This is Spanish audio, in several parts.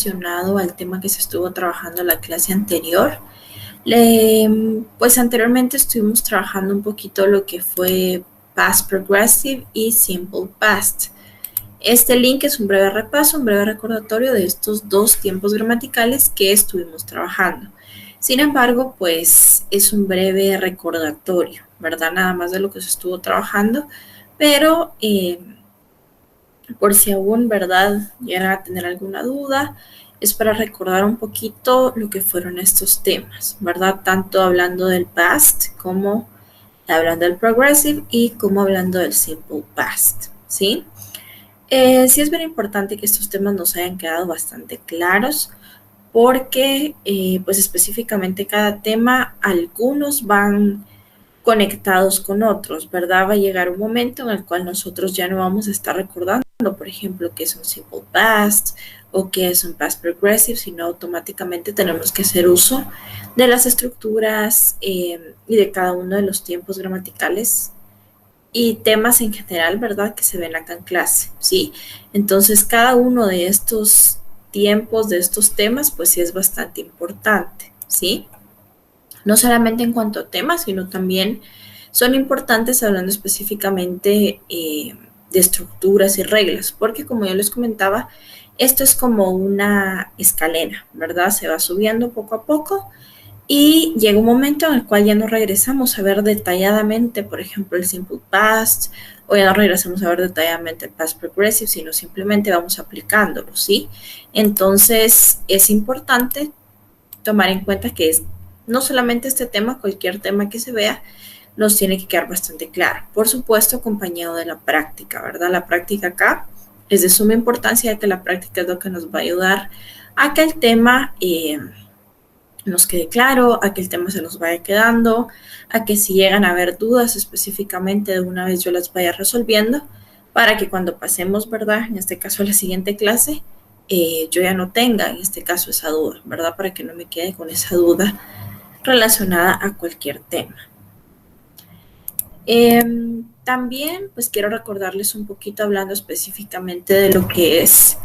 relacionado al tema que se estuvo trabajando en la clase anterior. Pues anteriormente estuvimos trabajando un poquito lo que fue Past Progressive y Simple Past. Este link es un breve repaso, un breve recordatorio de estos dos tiempos gramaticales que estuvimos trabajando. Sin embargo, pues es un breve recordatorio, ¿verdad? Nada más de lo que se estuvo trabajando, pero por si aún, ¿verdad?, llegan a tener alguna duda, es para recordar un poquito lo que fueron estos temas, ¿verdad? Tanto hablando del past como hablando del progressive y como hablando del simple past, ¿sí? Sí es bien importante que estos temas nos hayan quedado bastante claros porque pues específicamente cada tema, algunos van conectados con otros, ¿verdad? Va a llegar un momento en el cual nosotros ya no vamos a estar recordando, por ejemplo, qué es un simple past o qué es un past progressive, sino automáticamente tenemos que hacer uso de las estructuras y de cada uno de los tiempos gramaticales y temas en general, ¿verdad?, que se ven acá en clase, ¿sí? Entonces, cada uno de estos tiempos, de estos temas, pues sí es bastante importante, ¿sí? No solamente en cuanto a temas, sino también son importantes hablando específicamente de estructuras y reglas, porque como yo les comentaba, esto es como una escalera, ¿verdad? Se va subiendo poco a poco y llega un momento en el cual ya no regresamos a ver detalladamente, por ejemplo, el simple past, o ya no regresamos a ver detalladamente el past progressive, sino simplemente vamos aplicándolo, ¿sí? Entonces, es importante tomar en cuenta que no solamente este tema, cualquier tema que se vea, nos tiene que quedar bastante claro. Por supuesto, acompañado de la práctica, ¿verdad? La práctica acá es de suma importancia, ya que la práctica es lo que nos va a ayudar a que el tema nos quede claro, a que el tema se nos vaya quedando, a que si llegan a haber dudas específicamente de una vez yo las vaya resolviendo, para que cuando pasemos, ¿verdad?, en este caso a la siguiente clase, yo ya no tenga en este caso esa duda, ¿verdad?, para que no me quede con esa duda relacionada a cualquier tema. También pues quiero recordarles un poquito hablando específicamente de lo que es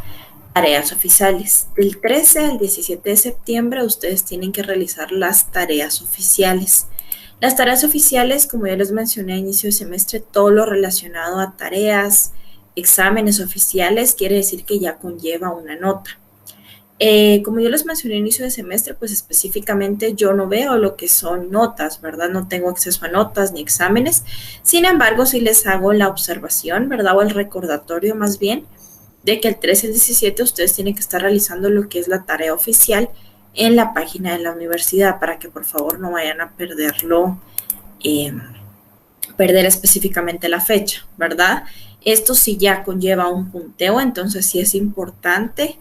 tareas oficiales. Del 13 al 17 de septiembre ustedes tienen que realizar las tareas oficiales. Las tareas oficiales, como ya les mencioné a inicio de semestre, todo lo relacionado a tareas, exámenes oficiales, quiere decir que ya conlleva una nota. Como yo les mencioné a inicio de semestre, pues específicamente yo no veo lo que son notas, ¿verdad? No tengo acceso a notas ni exámenes. Sin embargo, sí les hago la observación, ¿verdad? O el recordatorio más bien, de que el 13 y el 17 ustedes tienen que estar realizando lo que es la tarea oficial en la página de la universidad para que por favor no vayan a perderlo, perder específicamente la fecha, ¿verdad? Esto sí ya conlleva un punteo, entonces sí es importante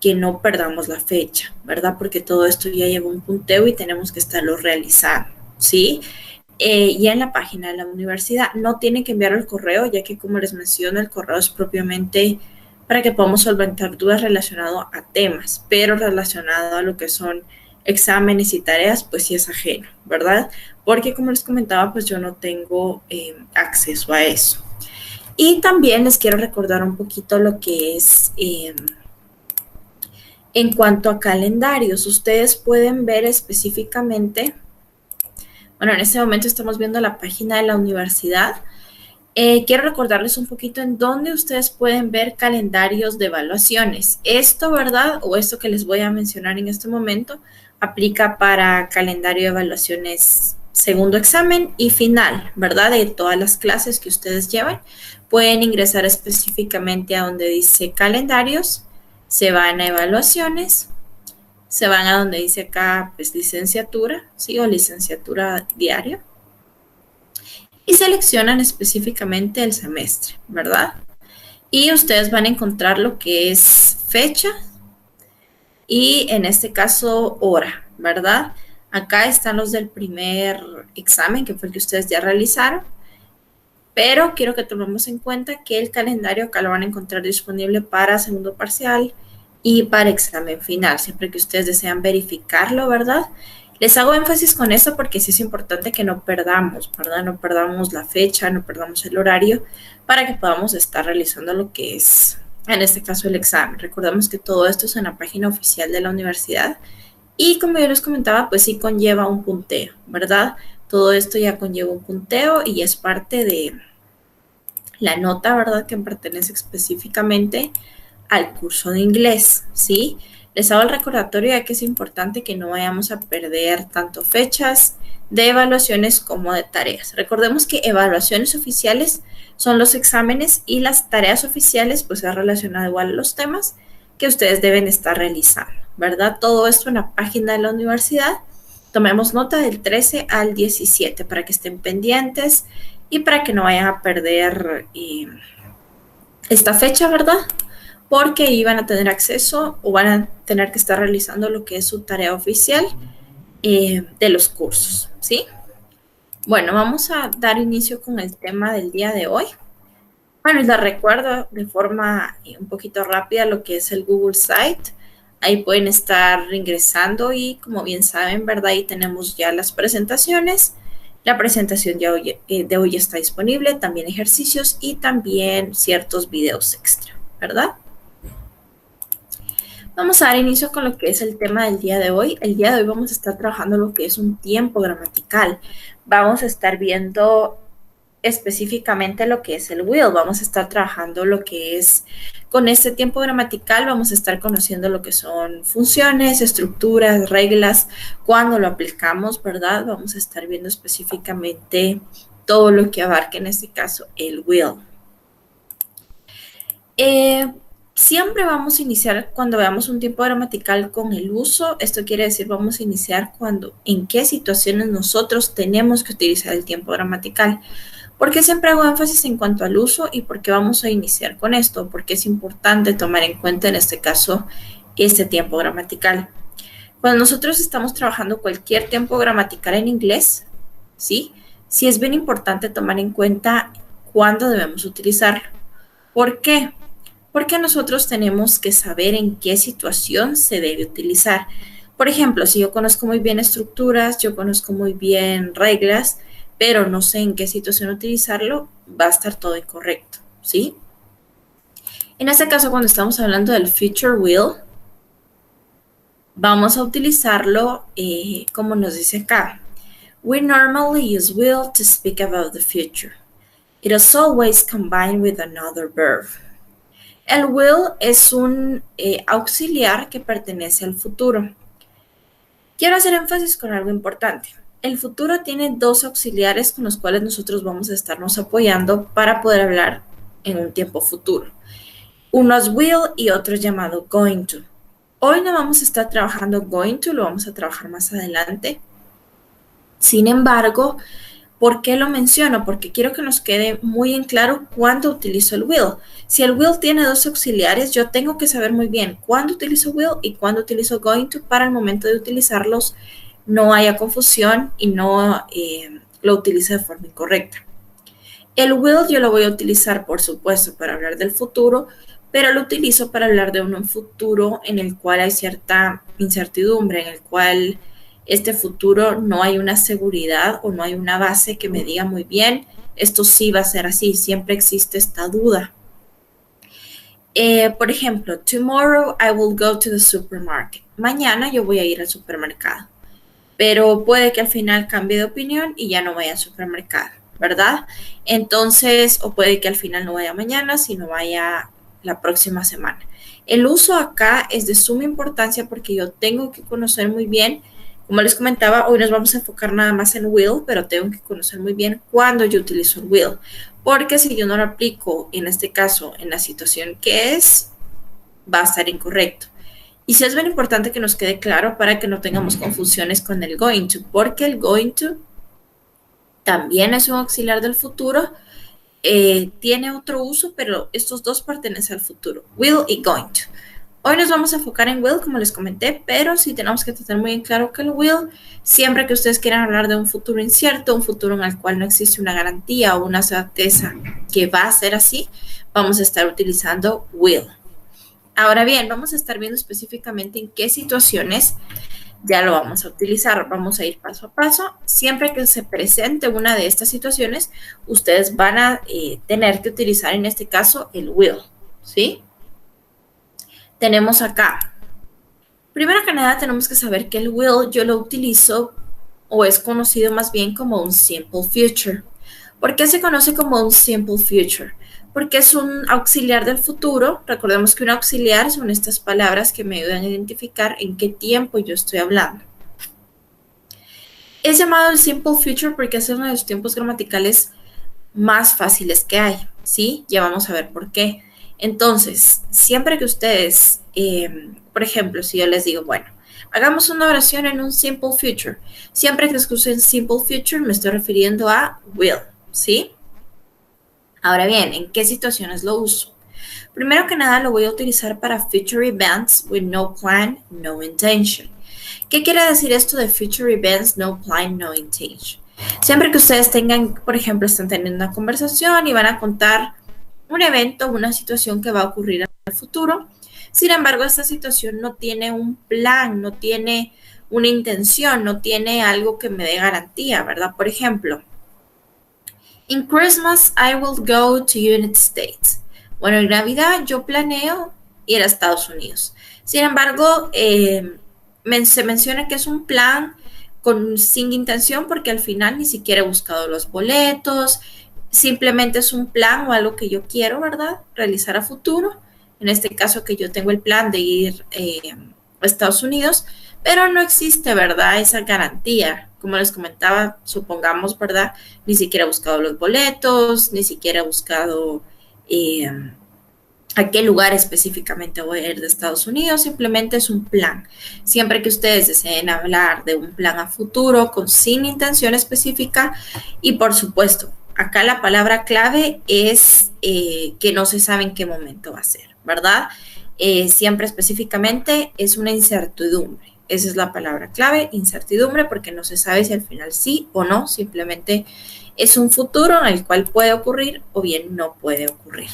que no perdamos la fecha, ¿verdad? Porque todo esto ya lleva un punteo y tenemos que estarlo realizando, ¿sí? Ya en la página de la universidad no tienen que enviar el correo, ya que como les menciono, el correo es propiamente para que podamos solventar dudas relacionadas a temas, pero relacionado a lo que son exámenes y tareas, pues sí es ajeno, ¿verdad? Porque como les comentaba, pues yo no tengo acceso a eso. Y también les quiero recordar un poquito lo que es en cuanto a calendarios. Ustedes pueden ver específicamente, bueno, en este momento estamos viendo la página de la universidad. Quiero recordarles un poquito en dónde ustedes pueden ver calendarios de evaluaciones. Esto, ¿verdad? O esto que les voy a mencionar en este momento, aplica para calendario de evaluaciones segundo examen y final, ¿verdad? De todas las clases que ustedes llevan. Pueden ingresar específicamente a donde dice calendarios, se van a evaluaciones, se van a donde dice acá, pues, licenciatura, ¿sí? O licenciatura diaria y seleccionan específicamente el semestre, ¿verdad? Y ustedes van a encontrar lo que es fecha y en este caso hora, ¿verdad? Acá están los del primer examen, que fue el que ustedes ya realizaron, pero quiero que tomemos en cuenta que el calendario acá lo van a encontrar disponible para segundo parcial y para examen final, siempre que ustedes desean verificarlo, ¿verdad? Les hago énfasis con esto porque sí es importante que no perdamos, ¿verdad? No perdamos la fecha, no perdamos el horario para que podamos estar realizando lo que es en este caso el examen. Recordemos que todo esto es en la página oficial de la universidad y como yo les comentaba, pues sí conlleva un punteo, ¿verdad? Todo esto ya conlleva un punteo y es parte de la nota, ¿verdad? Que pertenece específicamente al curso de inglés, ¿sí? Les hago el recordatorio ya que es importante que no vayamos a perder tanto fechas de evaluaciones como de tareas. Recordemos que evaluaciones oficiales son los exámenes y las tareas oficiales pues es relacionado igual a los temas que ustedes deben estar realizando, ¿verdad? Todo esto en la página de la universidad. Tomemos nota del 13 al 17 para que estén pendientes y para que no vayan a perder esta fecha, ¿verdad? Porque iban a tener acceso o van a tener que estar realizando lo que es su tarea oficial de los cursos, ¿sí? Bueno, vamos a dar inicio con el tema del día de hoy. Bueno, y les recuerdo de forma un poquito rápida lo que es el Google Site. Ahí pueden estar ingresando y como bien saben, ¿verdad? Ahí tenemos ya las presentaciones. La presentación de hoy está disponible, también ejercicios y también ciertos videos extra, ¿verdad? Vamos a dar inicio con lo que es el tema del día de hoy. El día de hoy vamos a estar trabajando lo que es un tiempo gramatical. Vamos a estar viendo específicamente lo que es el will. Vamos a estar trabajando lo que es con este tiempo gramatical. Vamos a estar conociendo lo que son funciones, estructuras, reglas, cuando lo aplicamos, ¿verdad? Vamos a estar viendo específicamente todo lo que abarca en este caso el will. Siempre vamos a iniciar cuando veamos un tiempo gramatical con el uso. Esto quiere decir vamos a iniciar cuando, en qué situaciones nosotros tenemos que utilizar el tiempo gramatical. ¿Por qué siempre hago énfasis en cuanto al uso y por qué vamos a iniciar con esto? Porque es importante tomar en cuenta en este caso este tiempo gramatical. Cuando nosotros estamos trabajando cualquier tiempo gramatical en inglés, ¿sí? Sí es bien importante tomar en cuenta cuándo debemos utilizarlo. ¿Por qué? Porque nosotros tenemos que saber en qué situación se debe utilizar. Por ejemplo, si yo conozco muy bien estructuras, yo conozco muy bien reglas, pero no sé en qué situación utilizarlo, va a estar todo incorrecto, ¿sí? En este caso, cuando estamos hablando del future will, vamos a utilizarlo como nos dice acá. We normally use will to speak about the future. It is always combined with another verb. El will es un auxiliar que pertenece al futuro. Quiero hacer énfasis con algo importante. El futuro tiene dos auxiliares con los cuales nosotros vamos a estarnos apoyando para poder hablar en un tiempo futuro. Uno es will y otro es llamado going to. Hoy no vamos a estar trabajando going to, lo vamos a trabajar más adelante. Sin embargo, ¿por qué lo menciono? Porque quiero que nos quede muy en claro cuándo utilizo el will. Si el will tiene dos auxiliares, yo tengo que saber muy bien cuándo utilizo will y cuándo utilizo going to para el momento de utilizarlos no haya confusión y no lo utilice de forma incorrecta. El will yo lo voy a utilizar, por supuesto, para hablar del futuro, pero lo utilizo para hablar de un futuro en el cual hay cierta incertidumbre, en el cual este futuro no hay una seguridad o no hay una base que me diga muy bien, esto sí va a ser así, siempre existe esta duda. Por ejemplo, tomorrow I will go to the supermarket. Mañana yo voy a ir al supermercado, pero puede que al final cambie de opinión y ya no vaya al supermercado, ¿verdad? Entonces, o puede que al final no vaya mañana, sino vaya la próxima semana. El uso acá es de suma importancia porque yo tengo que conocer muy bien. Como les comentaba, hoy nos vamos a enfocar nada más en will, pero tengo que conocer muy bien cuándo yo utilizo el will. Porque si yo no lo aplico, en este caso, en la situación que es, va a estar incorrecto. Y sí es bien importante que nos quede claro para que no tengamos confusiones con el going to, porque el going to también es un auxiliar del futuro, tiene otro uso, pero estos dos pertenecen al futuro, will y going to. Hoy nos vamos a enfocar en will, como les comenté, pero sí tenemos que tener muy en claro que el will, siempre que ustedes quieran hablar de un futuro incierto, un futuro en el cual no existe una garantía o una certeza que va a ser así, vamos a estar utilizando will. Ahora bien, vamos a estar viendo específicamente en qué situaciones ya lo vamos a utilizar. Vamos a ir paso a paso. Siempre que se presente una de estas situaciones, ustedes van a tener que utilizar en este caso el will, ¿sí? tenemos acá. Primero que nada, tenemos que saber que el will yo lo utilizo o es conocido más bien como un simple future. ¿Por qué se conoce como un simple future? Porque es un auxiliar del futuro. Recordemos que un auxiliar son estas palabras que me ayudan a identificar en qué tiempo yo estoy hablando. Es llamado el simple future porque es uno de los tiempos gramaticales más fáciles que hay, ¿sí? Ya vamos a ver por qué. Entonces, siempre que ustedes, por ejemplo, si yo les digo, bueno, hagamos una oración en un simple future, siempre que escuchen simple future me estoy refiriendo a will, ¿sí? Ahora bien, ¿en qué situaciones lo uso? Primero que nada, lo voy a utilizar para future events with no plan, no intention. ¿Qué quiere decir esto de future events, no plan, no intention? Siempre que ustedes tengan, por ejemplo, están teniendo una conversación y van a contar un evento, una situación que va a ocurrir en el futuro. Sin embargo, esta situación no tiene un plan, no tiene una intención, no tiene algo que me dé garantía, ¿verdad? Por ejemplo, in Christmas I will go to United States. Bueno, en Navidad yo planeo ir a Estados Unidos. Sin embargo, se menciona que es un plan sin intención porque al final ni siquiera he buscado los boletos, simplemente es un plan o algo que yo quiero, ¿verdad? Realizar a futuro. En este caso que yo tengo el plan de ir a Estados Unidos, pero no existe, ¿verdad? Esa garantía. Como les comentaba, supongamos, ¿verdad? Ni siquiera he buscado los boletos, ni siquiera he buscado a qué lugar específicamente voy a ir de Estados Unidos, simplemente es un plan. Siempre que ustedes deseen hablar de un plan a futuro sin intención específica y por supuesto, acá la palabra clave es que no se sabe en qué momento va a ser, ¿verdad? Siempre específicamente es una incertidumbre. Esa es la palabra clave, incertidumbre, porque no se sabe si al final sí o no, simplemente es un futuro en el cual puede ocurrir o bien no puede ocurrir.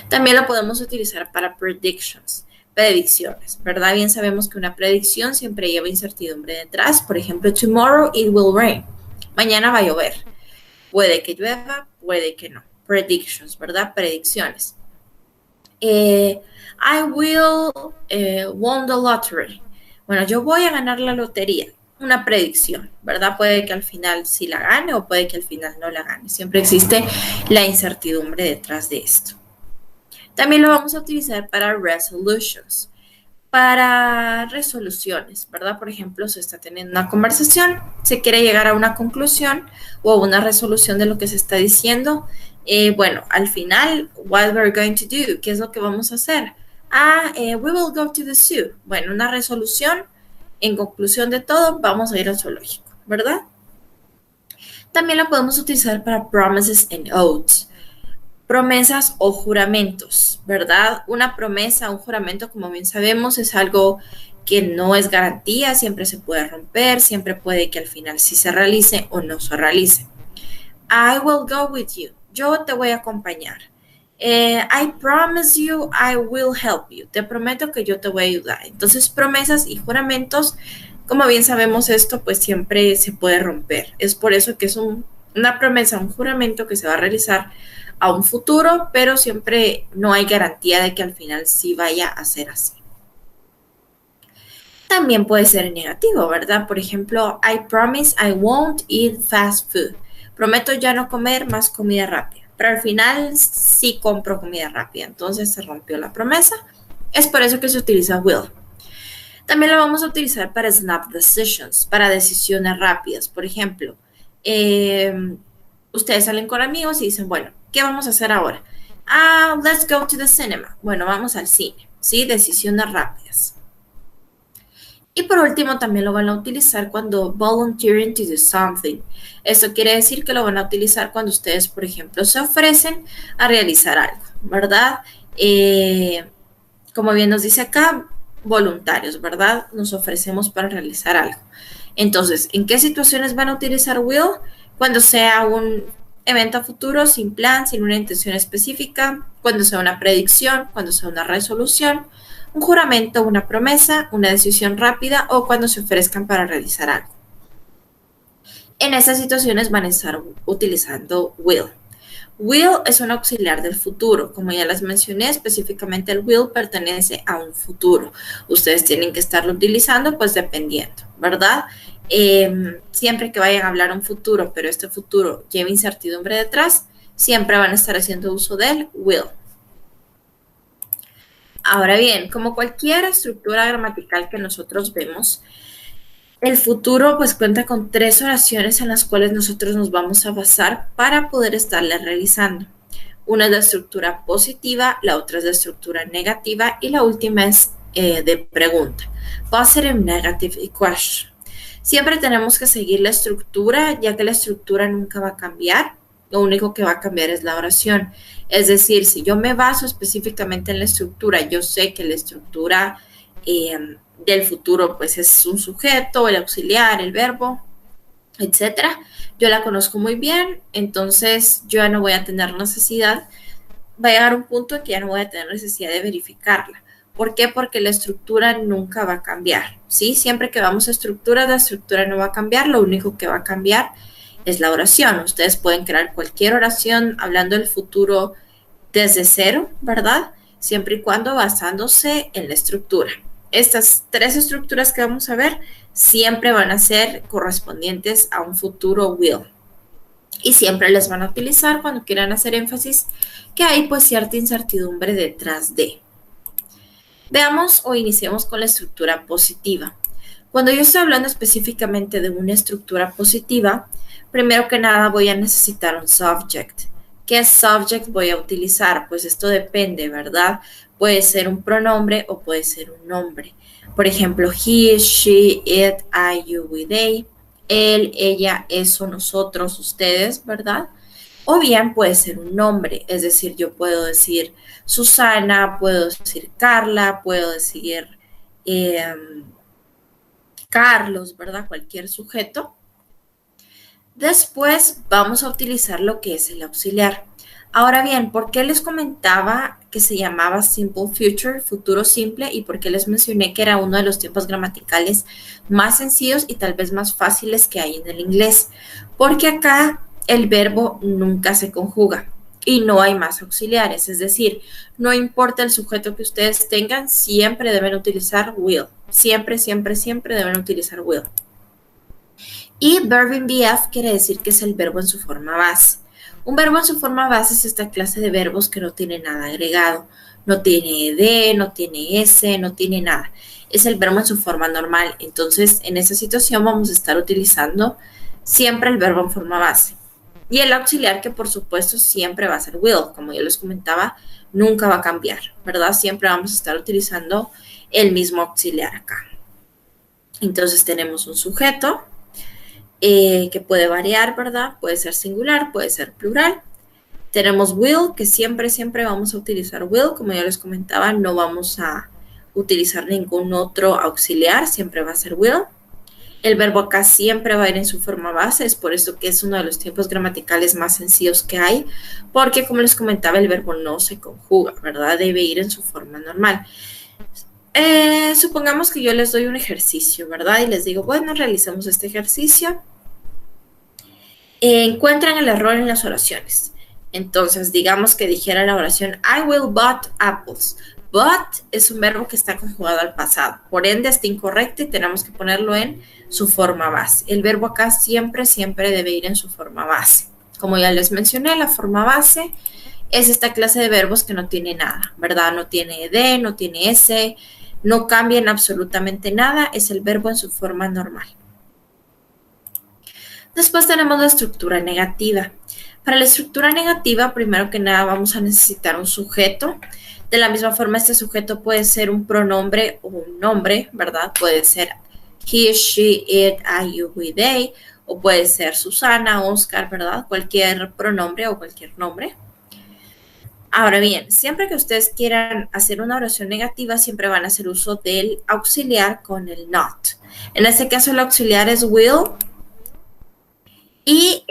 También lo podemos utilizar para predictions, predicciones, ¿verdad? Bien sabemos que una predicción siempre lleva incertidumbre detrás. Por ejemplo, tomorrow it will rain. Mañana va a llover. Puede que llueva, puede que no. Predictions, ¿verdad? Predicciones. I will won the lottery. Bueno, yo voy a ganar la lotería. Una predicción, ¿verdad? Puede que al final sí la gane o puede que al final no la gane. Siempre existe la incertidumbre detrás de esto. También lo vamos a utilizar para resolutions, para resoluciones, ¿verdad? Por ejemplo, se está teniendo una conversación, se quiere llegar a una conclusión o a una resolución de lo que se está diciendo. Bueno, al final, what we're going to do, ¿qué es lo que vamos a hacer? We will go to the zoo. Bueno, una resolución, en conclusión de todo, vamos a ir al zoológico, ¿verdad? También la podemos utilizar para promises and oaths. Promesas o juramentos, ¿verdad? Una promesa, un juramento, como bien sabemos, es algo que no es garantía, siempre se puede romper, siempre puede que al final sí se realice o no se realice. I will go with you. Yo te voy a acompañar. I promise you I will help you. Te prometo que yo te voy a ayudar. Entonces, promesas y juramentos, como bien sabemos esto, pues siempre se puede romper. Es por eso que es una promesa, un juramento que se va a realizar a un futuro, pero siempre no hay garantía de que al final sí vaya a ser así. También puede ser negativo, ¿verdad? Por ejemplo, I promise I won't eat fast food. Prometo ya no comer más comida rápida, pero al final sí compro comida rápida, entonces se rompió la promesa. Es por eso que se utiliza will. También lo vamos a utilizar para snap decisions, para decisiones rápidas. Por ejemplo, ustedes salen con amigos y dicen, bueno, ¿qué vamos a hacer ahora? Let's go to the cinema. Bueno, vamos al cine, ¿sí? Decisiones rápidas. Y por último, también lo van a utilizar cuando volunteering to do something. Eso quiere decir que lo van a utilizar cuando ustedes, por ejemplo, se ofrecen a realizar algo, ¿verdad? Como bien nos dice acá, voluntarios, ¿verdad? Nos ofrecemos para realizar algo. Entonces, ¿en qué situaciones van a utilizar will? Cuando sea un evento a futuro sin plan, sin una intención específica, cuando sea una predicción, cuando sea una resolución, un juramento, una promesa, una decisión rápida o cuando se ofrezcan para realizar algo. En esas situaciones van a estar utilizando will. Will es un auxiliar del futuro. Como ya les mencioné, específicamente el will pertenece a un futuro. Ustedes tienen que estarlo utilizando, pues dependiendo, ¿verdad? Siempre que vayan a hablar un futuro, pero este futuro lleva incertidumbre detrás, siempre van a estar haciendo uso del will. Ahora bien, como cualquier estructura gramatical que nosotros vemos, el futuro pues cuenta con 3 oraciones en las cuales nosotros nos vamos a basar para poder estarla realizando. Una es la estructura positiva, la otra es la estructura negativa y la última es de pregunta. Positive, negative y question. Siempre tenemos que seguir la estructura, ya que la estructura nunca va a cambiar. Lo único que va a cambiar es la oración. Es decir, si yo me baso específicamente en la estructura, yo sé que la estructura del futuro pues es un sujeto, el auxiliar, el verbo, etcétera. Yo la conozco muy bien, entonces yo ya no voy a tener necesidad, va a llegar un punto en que ya no voy a tener necesidad de verificarla. ¿Por qué? Porque la estructura nunca va a cambiar, ¿sí? Siempre que vamos a estructura, la estructura no va a cambiar, lo único que va a cambiar es la oración. Ustedes pueden crear cualquier oración hablando del futuro desde cero, ¿verdad? Siempre y cuando basándose en la estructura. Estas 3 estructuras que vamos a ver siempre van a ser correspondientes a un futuro will. Y siempre les van a utilizar cuando quieran hacer énfasis que hay pues cierta incertidumbre detrás de. Veamos o iniciemos con la estructura positiva. Cuando yo estoy hablando específicamente de una estructura positiva, primero que nada voy a necesitar un subject. ¿Qué subject voy a utilizar? Pues esto depende, ¿verdad? Puede ser un pronombre o puede ser un nombre. Por ejemplo, he, she, it, I, you, we, they. Él, ella, eso, nosotros, ustedes, ¿verdad? O bien puede ser un nombre, es decir, yo puedo decir Susana, puedo decir Carla, puedo decir Carlos, ¿verdad? Cualquier sujeto. Después vamos a utilizar lo que es el auxiliar. Ahora bien, ¿por qué les comentaba que se llamaba Simple Future, futuro simple, y por qué les mencioné que era uno de los tiempos gramaticales más sencillos y tal vez más fáciles que hay en el inglés? Porque acá el verbo nunca se conjuga y no hay más auxiliares, es decir, no importa el sujeto que ustedes tengan, siempre deben utilizar will. Siempre, siempre, siempre deben utilizar will. Y verb in BF quiere decir que es el verbo en su forma base. Un verbo en su forma base es esta clase de verbos que no tiene nada agregado. No tiene ed, no tiene s, no tiene nada. Es el verbo en su forma normal. Entonces, en esa situación vamos a estar utilizando siempre el verbo en forma base. Y el auxiliar, que por supuesto siempre va a ser will. Como ya les comentaba, nunca va a cambiar, ¿verdad? Siempre vamos a estar utilizando el mismo auxiliar acá. Entonces, tenemos un sujeto que puede variar, ¿verdad? Puede ser singular, puede ser plural. Tenemos will, que siempre, siempre vamos a utilizar will. Como ya les comentaba, no vamos a utilizar ningún otro auxiliar, siempre va a ser will. El verbo acá siempre va a ir en su forma base, es por eso que es uno de los tiempos gramaticales más sencillos que hay, porque como les comentaba, el verbo no se conjuga, ¿verdad? Debe ir en su forma normal. Supongamos que yo les doy un ejercicio, ¿verdad? Y les digo, bueno, realicemos este ejercicio. Encuentran el error en las oraciones. Entonces, digamos que dijera la oración, I will but apples. But es un verbo que está conjugado al pasado. Por ende, está incorrecto y tenemos que ponerlo en su forma base. El verbo acá siempre, siempre debe ir en su forma base. Como ya les mencioné, la forma base es esta clase de verbos que no tiene nada, ¿verdad? No tiene ed, no tiene s, no cambian absolutamente nada. Es el verbo en su forma normal. Después tenemos la estructura negativa. Para la estructura negativa, primero que nada vamos a necesitar un sujeto. De la misma forma, este sujeto puede ser un pronombre o un nombre, ¿verdad? Puede ser he, she, it, I, you, we, they, o puede ser Susana, Oscar, ¿verdad? Cualquier pronombre o cualquier nombre. Ahora bien, siempre que ustedes quieran hacer una oración negativa, siempre van a hacer uso del auxiliar con el not. En este caso, el auxiliar es will. Y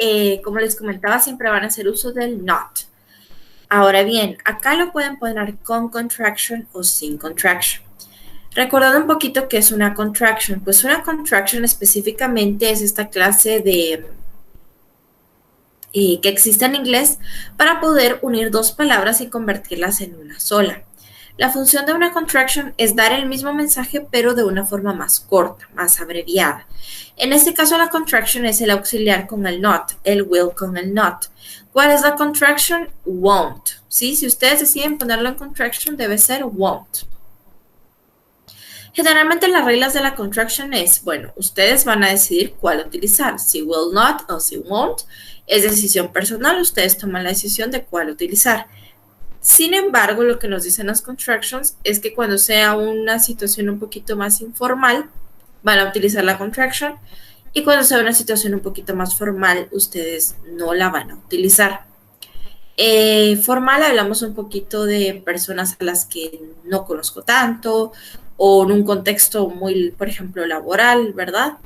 como les comentaba, siempre van a hacer uso del not. Ahora bien, acá lo pueden poner con contraction o sin contraction. Recordando un poquito qué es una contraction. Pues una contraction específicamente es esta clase de que existe en inglés para poder unir dos palabras y convertirlas en una sola. La función de una contraction es dar el mismo mensaje pero de una forma más corta, más abreviada. En este caso la contraction es el auxiliar con el not, el will con el not. ¿Cuál es la contraction? Won't. ¿Sí? Si ustedes deciden ponerlo en contraction debe ser won't. Generalmente las reglas de la contraction es, bueno, ustedes van a decidir cuál utilizar, si will not o si won't. Es decisión personal, ustedes toman la decisión de cuál utilizar. Sin embargo, lo que nos dicen las contractions es que cuando sea una situación un poquito más informal, van a utilizar la contraction, y cuando sea una situación un poquito más formal, ustedes no la van a utilizar. Formal hablamos un poquito de personas a las que no conozco tanto, o en un contexto muy, por ejemplo, laboral, ¿verdad?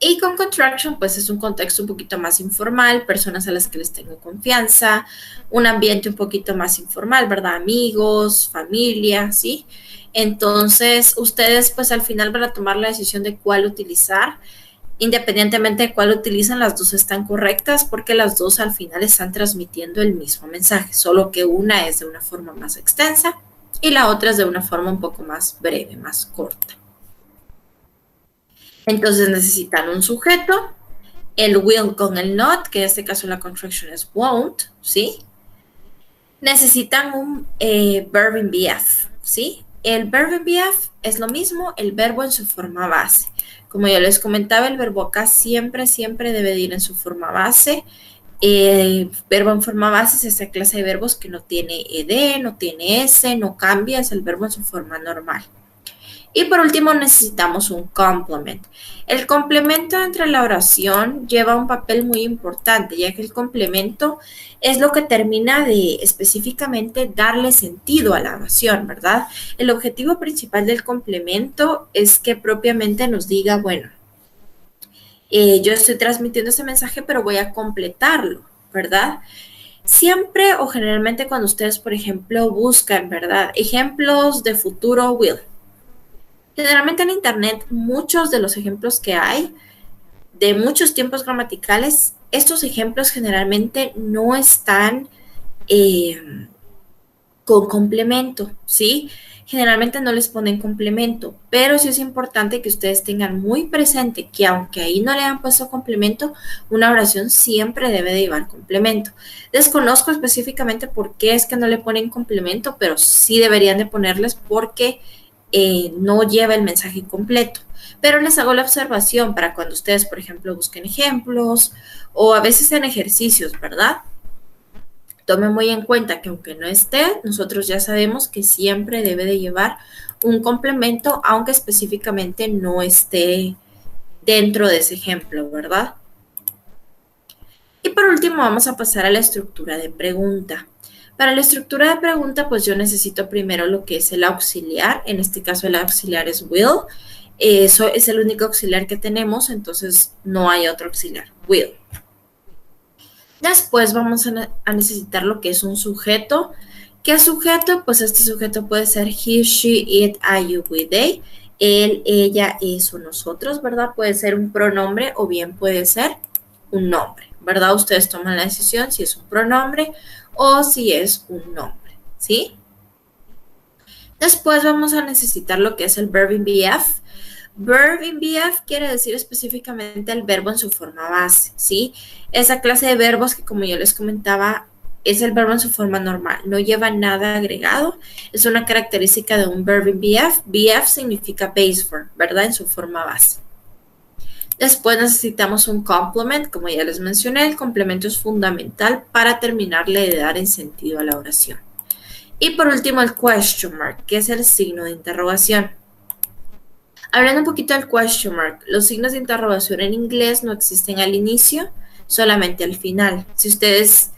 Y con contraction, pues es un contexto un poquito más informal, personas a las que les tengo confianza, un ambiente un poquito más informal, ¿verdad? Amigos, familia, ¿sí? Entonces, ustedes pues al final van a tomar la decisión de cuál utilizar. Independientemente de cuál utilizan, las dos están correctas porque las dos al final están transmitiendo el mismo mensaje, solo que una es de una forma más extensa y la otra es de una forma un poco más breve, más corta. Entonces necesitan un sujeto, el will con el not, que en este caso la contraction es won't, ¿sí? Necesitan un verb in BF, ¿sí? El verb in BF es lo mismo, el verbo en su forma base. Como yo les comentaba, el verbo acá siempre debe de ir en su forma base. El verbo en forma base es esa clase de verbos que no tiene ed, no tiene s, no cambia, es el verbo en su forma normal. Y por último necesitamos un complement. El complemento entre la oración lleva un papel muy importante, ya que el complemento es lo que termina de específicamente darle sentido a la oración, ¿verdad? El objetivo principal del complemento es que propiamente nos diga, bueno, yo estoy transmitiendo ese mensaje, pero voy a completarlo, ¿verdad? Siempre o generalmente cuando ustedes, por ejemplo, buscan, ¿verdad? Ejemplos de futuro will. Generalmente en Internet, muchos de los ejemplos que hay de muchos tiempos gramaticales, estos ejemplos generalmente no están con complemento, ¿sí? Generalmente no les ponen complemento, pero sí es importante que ustedes tengan muy presente que aunque ahí no le han puesto complemento, una oración siempre debe de llevar complemento. Desconozco específicamente por qué es que no le ponen complemento, pero sí deberían de ponerles porque no lleva el mensaje completo. Pero les hago la observación para cuando ustedes, por ejemplo, busquen ejemplos o a veces en ejercicios, ¿verdad? Tomen muy en cuenta que aunque no esté, nosotros ya sabemos que siempre debe de llevar un complemento, aunque específicamente no esté dentro de ese ejemplo, ¿verdad? Y por último vamos a pasar a la estructura de pregunta. Para la estructura de pregunta, pues yo necesito primero lo que es el auxiliar. En este caso el auxiliar es will. Eso es el único auxiliar que tenemos, entonces no hay otro auxiliar, will. Después vamos a necesitar lo que es un sujeto. ¿Qué sujeto? Pues este sujeto puede ser he, she, it, I, you, we, they. Él, ella, eso, nosotros, ¿verdad? Puede ser un pronombre o bien puede ser un nombre, ¿verdad? Ustedes toman la decisión si es un pronombre o si es un nombre, ¿sí? Después vamos a necesitar lo que es el verb in BF. Verb in BF quiere decir específicamente el verbo en su forma base, ¿sí? Esa clase de verbos que, como yo les comentaba, es el verbo en su forma normal, no lleva nada agregado, es una característica de un verb in BF. BF significa base form, ¿verdad? En su forma base. Después necesitamos un complement, como ya les mencioné, el complemento es fundamental para terminarle de dar en sentido a la oración. Y por último el question mark, que es el signo de interrogación. Hablando un poquito del question mark, los signos de interrogación en inglés no existen al inicio, solamente al final. Si ustedes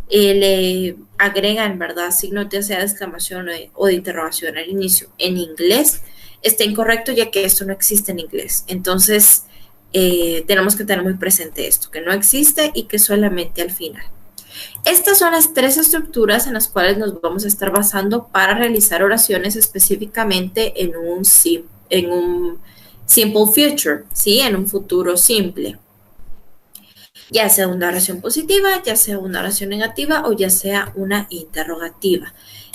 le agregan, ¿verdad?, signos ya sea de exclamación o de interrogación al inicio en inglés, está incorrecto ya que esto no existe en inglés. Entonces, tenemos que tener muy presente esto, que no existe y que solamente al final. Estas son las tres estructuras en las cuales nos vamos a estar basando para realizar oraciones específicamente en un simple future, ¿sí? En un futuro simple. ya sea una oración positiva, ya sea una oración negativa o ya sea una interrogativa.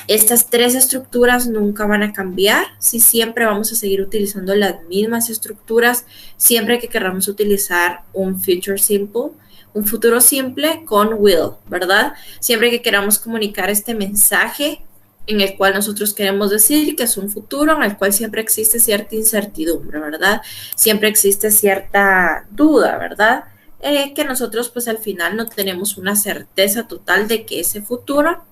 Estas tres estructuras nunca van a cambiar, si siempre vamos a seguir utilizando las mismas estructuras, siempre que queramos utilizar un future simple, un futuro simple con will, ¿verdad? Siempre que queramos comunicar este mensaje en el cual nosotros queremos decir que es un futuro en el cual siempre existe cierta incertidumbre, ¿verdad? Siempre existe cierta duda, ¿verdad? Que nosotros pues al final no tenemos una certeza total de que ese futuro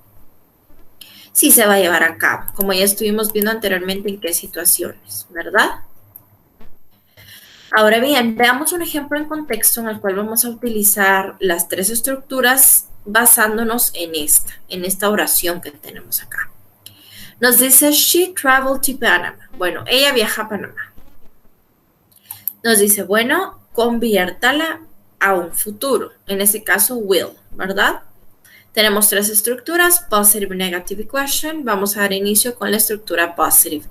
sí se va a llevar a cabo, como ya estuvimos viendo anteriormente en qué situaciones, ¿verdad? Ahora bien, veamos un ejemplo en contexto en el cual vamos a utilizar las tres estructuras basándonos en esta oración que tenemos acá. Nos dice, she traveled to Panama. Bueno, ella viaja a Panamá. Nos dice, bueno, conviértala a un futuro, en este caso will, ¿verdad? Tenemos tres estructuras, positive, negative y question. Vamos a dar inicio con la estructura positive.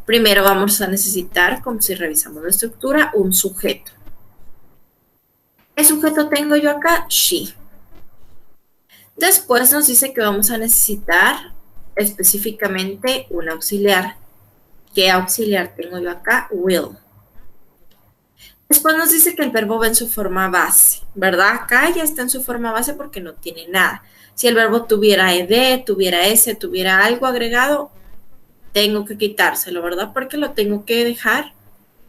Primero vamos a necesitar, como si revisamos la estructura, un sujeto. ¿Qué sujeto tengo yo acá? She. Después nos dice que vamos a necesitar específicamente un auxiliar. ¿Qué auxiliar tengo yo acá? Will. Después nos dice que el verbo va en su forma base, ¿verdad? Acá ya está en su forma base porque no tiene nada. Si el verbo tuviera ed, tuviera s, tuviera algo agregado, tengo que quitárselo, ¿verdad? Porque lo tengo que dejar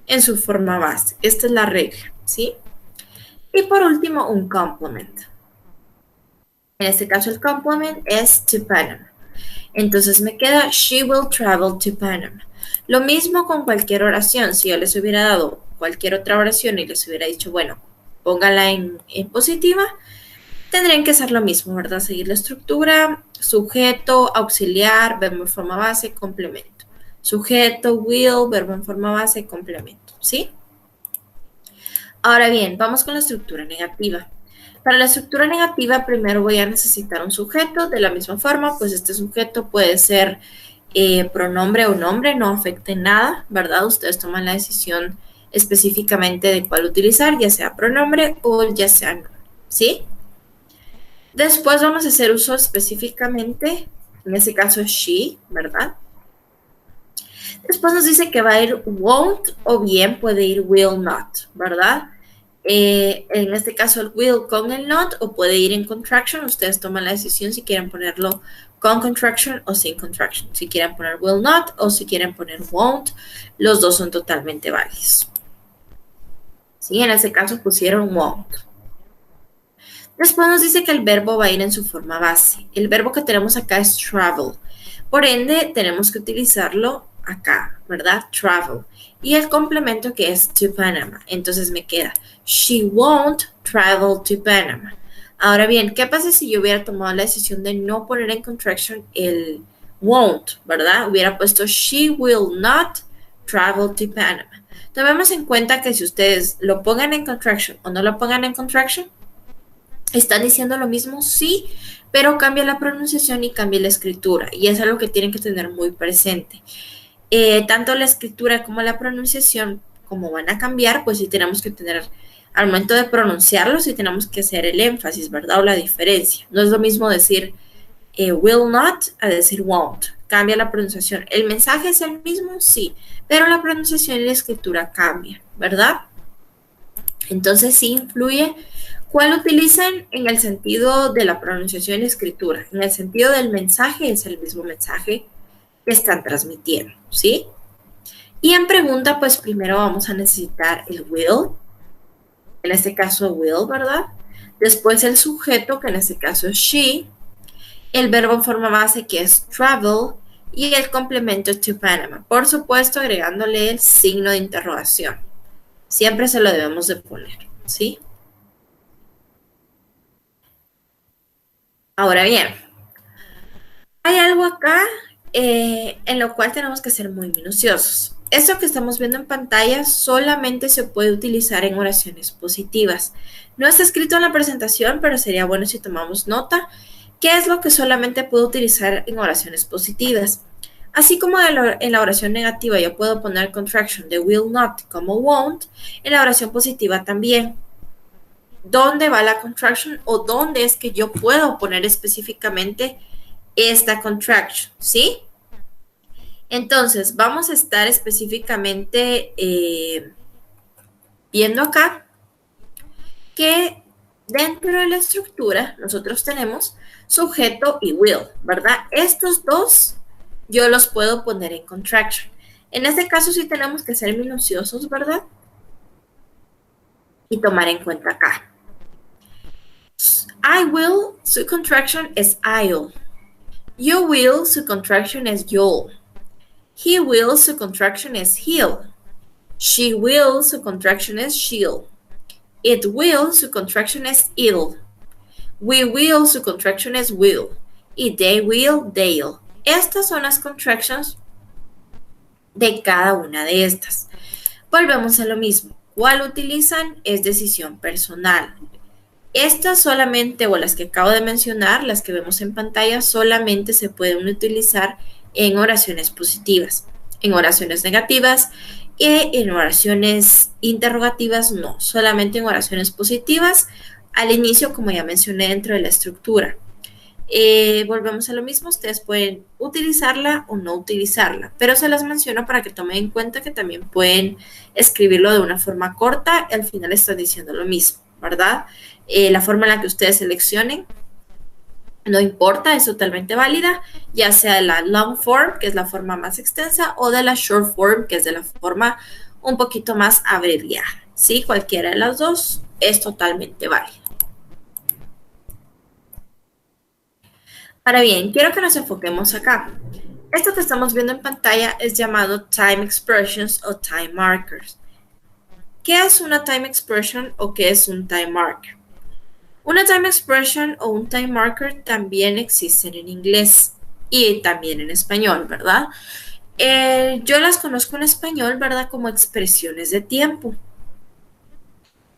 en su forma base. Esta es la regla, ¿sí? Y por último, un complement. En este caso, el complement es to Panama. Entonces me queda, she will travel to Panama. Lo mismo con cualquier oración. Si yo les hubiera dado cualquier otra oración y les hubiera dicho, bueno, póngala en positiva, tendrían que hacer lo mismo, ¿verdad? Seguir la estructura, sujeto, auxiliar, verbo en forma base, complemento. Sujeto, will, verbo en forma base, complemento, ¿sí? Ahora bien, vamos con la estructura negativa. Para la estructura negativa, primero voy a necesitar un sujeto. De la misma forma, pues este sujeto puede ser pronombre o nombre, no afecta en nada, ¿verdad? Ustedes toman la decisión específicamente de cuál utilizar, ya sea pronombre o ya sea no, ¿sí? Después vamos a hacer uso específicamente, en este caso she, ¿verdad? Después nos dice que va a ir won't o bien puede ir will not, ¿verdad? En este caso el will con el not o puede ir en contraction. Ustedes toman la decisión si quieren ponerlo con contraction o sin contraction. Si quieren poner will not o si quieren poner won't, los dos son totalmente válidos. ¿Sí? En este caso pusieron won't. Después nos dice que el verbo va a ir en su forma base. El verbo que tenemos acá es travel. Por ende, tenemos que utilizarlo acá, ¿verdad? Travel. Y el complemento que es to Panama. Entonces me queda, she won't travel to Panama. Ahora bien, ¿qué pasa si yo hubiera tomado la decisión de no poner en contraction el won't, ¿verdad? Hubiera puesto, she will not travel to Panama. Tomemos en cuenta que si ustedes lo pongan en contraction o no lo pongan en contraction, ¿están diciendo lo mismo? Sí, pero cambia la pronunciación y cambia la escritura. Y es algo que tienen que tener muy presente. Tanto la escritura como la pronunciación, como van a cambiar, pues sí tenemos que tener, al momento de pronunciarlo, sí tenemos que hacer el énfasis, ¿verdad? O la diferencia. No es lo mismo decir will not a decir won't. Cambia la pronunciación. ¿El mensaje es el mismo? Sí, pero la pronunciación y la escritura cambian, ¿verdad? Entonces sí influye cuál utilizan en el sentido de la pronunciación y escritura. En el sentido del mensaje es el mismo mensaje que están transmitiendo, ¿sí? Y en pregunta, pues primero vamos a necesitar el will, en este caso will, ¿verdad? Después el sujeto, que en este caso es she, el verbo en forma base que es travel y el complemento to Panama. Por supuesto, agregándole el signo de interrogación. Siempre se lo debemos de poner, ¿sí? Ahora bien, hay algo acá en lo cual tenemos que ser muy minuciosos. Esto que estamos viendo en pantalla solamente se puede utilizar en oraciones positivas. No está escrito en la presentación, pero sería bueno si tomamos nota. ¿Qué es lo que solamente puedo utilizar en oraciones positivas? Así como en la oración negativa yo puedo poner contraction de will not como won't, en la oración positiva también. dónde va la contraction o dónde es que yo puedo poner específicamente esta contraction, ¿sí? Entonces, vamos a estar específicamente viendo acá que dentro de la estructura nosotros tenemos sujeto y will, ¿verdad? Estos dos yo los puedo poner en contraction. En este caso sí tenemos que ser minuciosos, ¿verdad? Y tomar en cuenta acá. I will, su contraction es I'll. You will, su contraction es you'll. He will, su contraction es he'll. She will, su contraction es she'll. It will, su contraction es it'll. We will, su contraction es will. Y they will, they'll. Estas son las contractions de cada una de estas. Volvemos a lo mismo. ¿Cuál utilizan? Es decisión personal. Estas solamente, o las que acabo de mencionar, las que vemos en pantalla, solamente se pueden utilizar en oraciones positivas. En oraciones negativas y en oraciones interrogativas no, solamente en oraciones positivas al inicio, como ya mencioné, dentro de la estructura. Volvemos a lo mismo, ustedes pueden utilizarla o no utilizarla, pero se las menciono para que tomen en cuenta que también pueden escribirlo de una forma corta, al final están diciendo lo mismo, ¿verdad? La forma en la que ustedes seleccionen no importa, es totalmente válida, ya sea de la long form, que es la forma más extensa, o de la short form, que es de la forma un poquito más abreviada. ¿Sí? Cualquiera de las dos es totalmente válida. Ahora bien, quiero que nos enfoquemos acá. Esto que estamos viendo en pantalla es llamado time expressions o time markers. ¿Qué es una time expression o qué es un time marker? Una time expression o un time marker también existen en inglés y también en español, ¿verdad? Yo las conozco en español, ¿verdad? Como expresiones de tiempo.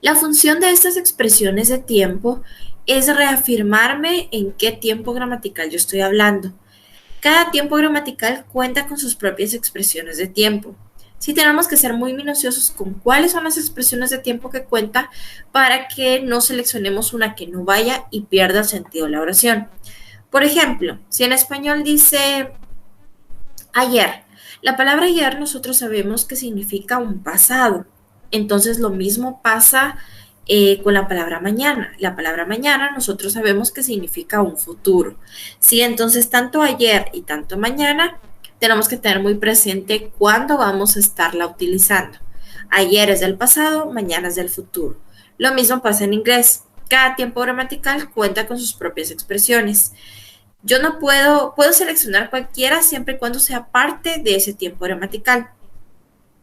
La función de estas expresiones de tiempo es reafirmarme en qué tiempo gramatical yo estoy hablando. Cada tiempo gramatical cuenta con sus propias expresiones de tiempo. Sí tenemos que ser muy minuciosos con cuáles son las expresiones de tiempo que cuenta para que no seleccionemos una que no vaya y pierda el sentido de la oración. Por ejemplo, si en español dice ayer, la palabra ayer nosotros sabemos que significa un pasado. Entonces lo mismo pasa con la palabra mañana. La palabra mañana nosotros sabemos que significa un futuro. Sí, entonces tanto ayer y tanto mañana tenemos que tener muy presente cuándo vamos a estarla utilizando. Ayer es del pasado, mañana es del futuro. Lo mismo pasa en inglés. Cada tiempo gramatical cuenta con sus propias expresiones. Yo no puedo seleccionar cualquiera siempre y cuando sea parte de ese tiempo gramatical.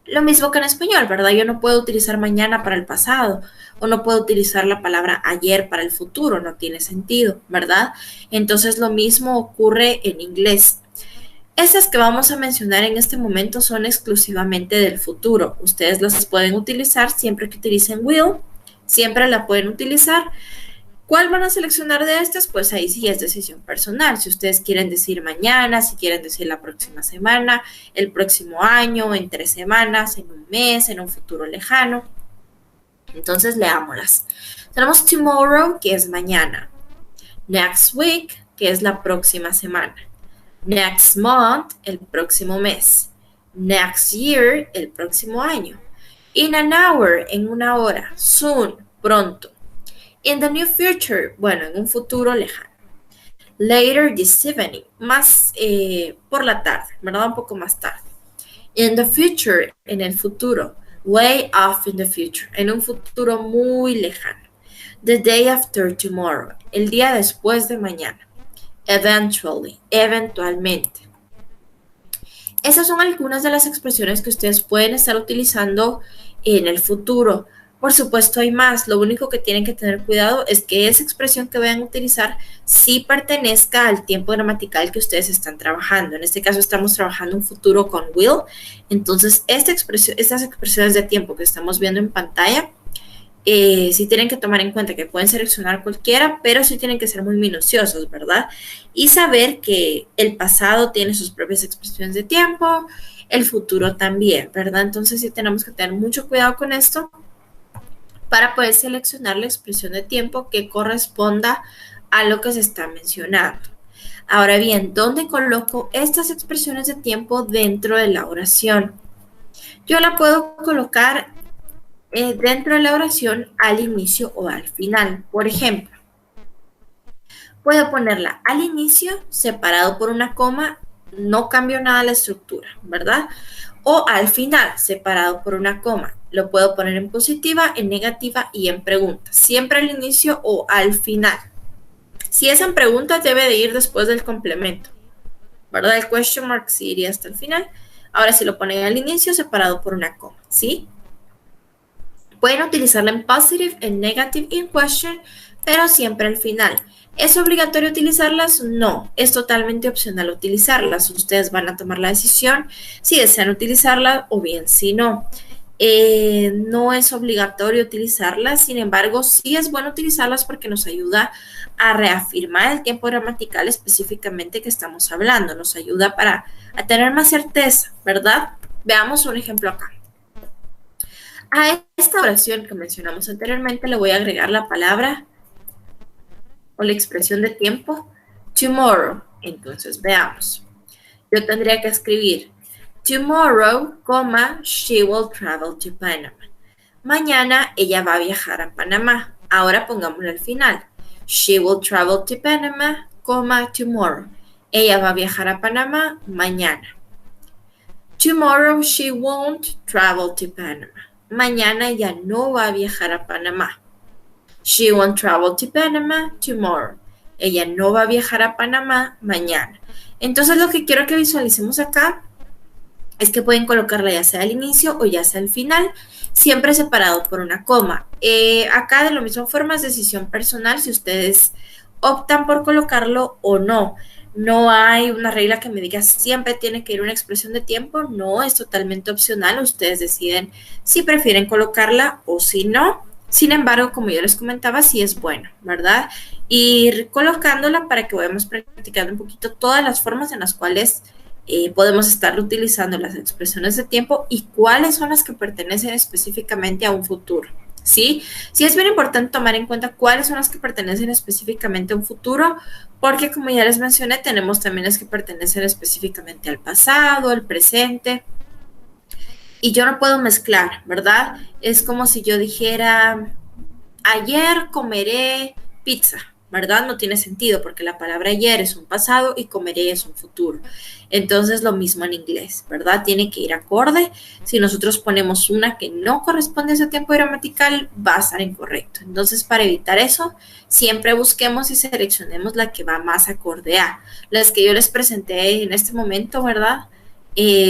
Lo mismo que en español, ¿verdad? Yo no puedo utilizar mañana para el pasado o no puedo utilizar la palabra ayer para el futuro, no tiene sentido, ¿verdad? Entonces lo mismo ocurre en inglés. Esas que vamos a mencionar en este momento son exclusivamente del futuro. Ustedes las pueden utilizar siempre que utilicen will, siempre la pueden utilizar. ¿Cuál van a seleccionar de estas? Pues ahí sí es decisión personal. Si ustedes quieren decir mañana, si quieren decir la próxima semana, el próximo año, en 3 semanas, en un mes, en un futuro lejano. Entonces leámoslas. Tenemos tomorrow, que es mañana. Next week, que es la próxima semana. Next month, el próximo mes. Next year, el próximo año. In an hour, en una hora. Soon, pronto. In the near future, bueno, en un futuro lejano. Later this evening, más por la tarde, ¿verdad? Un poco más tarde. In the future, en el futuro. Way off in the future, en un futuro muy lejano. The day after tomorrow, el día después de mañana. Eventually, eventualmente. Esas son algunas de las expresiones que ustedes pueden estar utilizando en el futuro. Por supuesto hay más, lo único que tienen que tener cuidado es que esa expresión que vayan a utilizar sí pertenezca al tiempo gramatical que ustedes están trabajando. En este caso estamos trabajando un futuro con will, entonces estas expresiones de tiempo que estamos viendo en pantalla, sí tienen que tomar en cuenta que pueden seleccionar cualquiera, pero sí tienen que ser muy minuciosos, ¿verdad? Y saber que el pasado tiene sus propias expresiones de tiempo, el futuro también, ¿verdad? Entonces sí tenemos que tener mucho cuidado con esto, para poder seleccionar la expresión de tiempo que corresponda a lo que se está mencionando. Ahora bien, ¿dónde coloco estas expresiones de tiempo dentro de la oración? Yo la puedo colocar dentro de la oración al inicio o al final. Por ejemplo, puedo ponerla al inicio, separado por una coma, no cambio nada la estructura, ¿verdad? O al final, separado por una coma. Lo puedo poner en positiva, en negativa y en pregunta. Siempre al inicio o al final. Si es en pregunta, debe de ir después del complemento, ¿verdad? El question mark sí iría hasta el final. Ahora, si lo ponen al inicio, separado por una coma, ¿sí? Pueden utilizarla en positive, en negative y en question, pero siempre al final. ¿Es obligatorio utilizarlas? No, es totalmente opcional utilizarlas. Ustedes van a tomar la decisión si desean utilizarla o bien si no. No es obligatorio utilizarlas, sin embargo, sí es bueno utilizarlas porque nos ayuda a reafirmar el tiempo gramatical específicamente que estamos hablando. Nos ayuda a tener más certeza, ¿verdad? Veamos un ejemplo acá. A esta oración que mencionamos anteriormente le voy a agregar la palabra o la expresión de tiempo tomorrow. Entonces, veamos. Yo tendría que escribir tomorrow, she will travel to Panama. Mañana ella va a viajar a Panamá. Ahora pongámoslo al final. She will travel to Panama, tomorrow. Ella va a viajar a Panamá mañana. Tomorrow she won't travel to Panama. Mañana ella no va a viajar a Panamá. She won't travel to Panama tomorrow. Ella no va a viajar a Panamá mañana. Entonces lo que quiero que visualicemos acá es que pueden colocarla ya sea al inicio o ya sea al final, siempre separado por una coma. Acá de la misma forma es decisión personal si ustedes optan por colocarlo o no. No hay una regla que me diga siempre tiene que ir una expresión de tiempo, no, es totalmente opcional, ustedes deciden si prefieren colocarla o si no. Sin embargo, como yo les comentaba, sí es bueno, ¿verdad? Ir colocándola para que vayamos practicando un poquito todas las formas en las cuales podemos estar utilizando las expresiones de tiempo y cuáles son las que pertenecen específicamente a un futuro. ¿Sí? Sí es bien importante tomar en cuenta cuáles son las que pertenecen específicamente a un futuro, porque como ya les mencioné, tenemos también las que pertenecen específicamente al pasado, al presente, y yo no puedo mezclar, ¿verdad? Es como si yo dijera, ayer comeré pizza, ¿verdad? No tiene sentido porque la palabra ayer es un pasado y comeré es un futuro. Entonces lo mismo en inglés, ¿verdad? Tiene que ir acorde. Si nosotros ponemos una que no corresponde a ese tiempo gramatical, va a estar incorrecto. Entonces para evitar eso, siempre busquemos y seleccionemos la que va más acorde a. Las que yo les presenté en este momento, ¿verdad?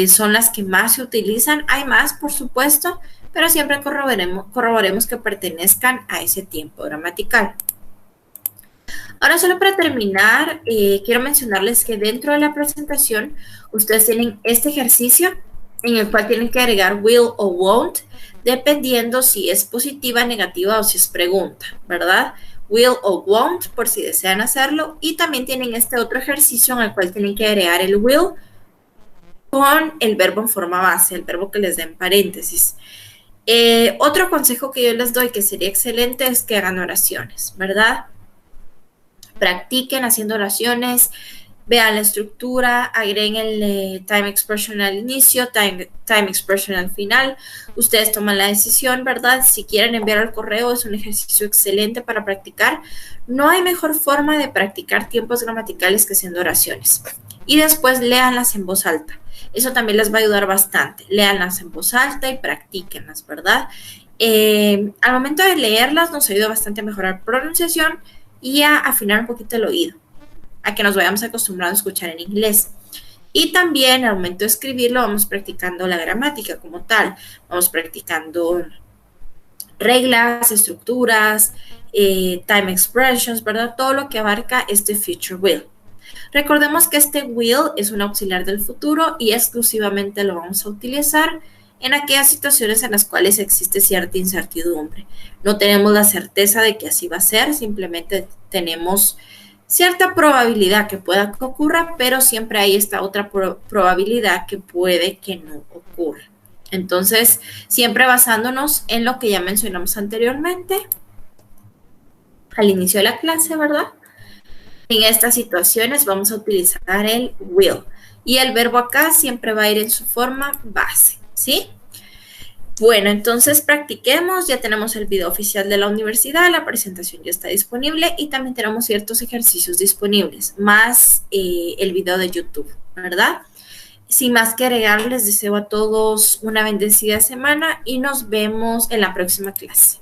Son las que más se utilizan. Hay más, por supuesto, pero siempre corroboremos que pertenezcan a ese tiempo gramatical. Ahora, solo para terminar, quiero mencionarles que dentro de la presentación ustedes tienen este ejercicio en el cual tienen que agregar will o won't, dependiendo si es positiva, negativa o si es pregunta, ¿verdad? Will o won't, por si desean hacerlo. Y también tienen este otro ejercicio en el cual tienen que agregar el will con el verbo en forma base, el verbo que les den paréntesis. Otro consejo que yo les doy que sería excelente es que hagan oraciones, ¿verdad? Practiquen haciendo oraciones, vean la estructura, agreguen el time expression al inicio, time expression al final. Ustedes toman la decisión, ¿verdad? Si quieren enviar al correo, es un ejercicio excelente para practicar. No hay mejor forma de practicar tiempos gramaticales que haciendo oraciones. Y después léanlas en voz alta. Eso también les va a ayudar bastante. Léanlas en voz alta y practíquenlas, ¿verdad? Al momento de leerlas nos ayuda bastante a mejorar pronunciación y a afinar un poquito el oído, a que nos vayamos acostumbrando a escuchar en inglés. Y también al momento de escribirlo vamos practicando la gramática como tal, vamos practicando reglas, estructuras, time expressions, ¿verdad? Todo lo que abarca este future will. Recordemos que este will es un auxiliar del futuro y exclusivamente lo vamos a utilizar en aquellas situaciones en las cuales existe cierta incertidumbre. No tenemos la certeza de que así va a ser, simplemente tenemos cierta probabilidad que pueda que ocurra, pero siempre hay esta otra probabilidad que puede que no ocurra. Entonces, siempre basándonos en lo que ya mencionamos anteriormente al inicio de la clase, ¿verdad? En estas situaciones vamos a utilizar el will. Y el verbo acá siempre va a ir en su forma base, ¿sí? Bueno, entonces practiquemos. Ya tenemos el video oficial de la universidad, la presentación ya está disponible y también tenemos ciertos ejercicios disponibles, más el video de YouTube, ¿verdad? Sin más que agregar, les deseo a todos una bendecida semana y nos vemos en la próxima clase.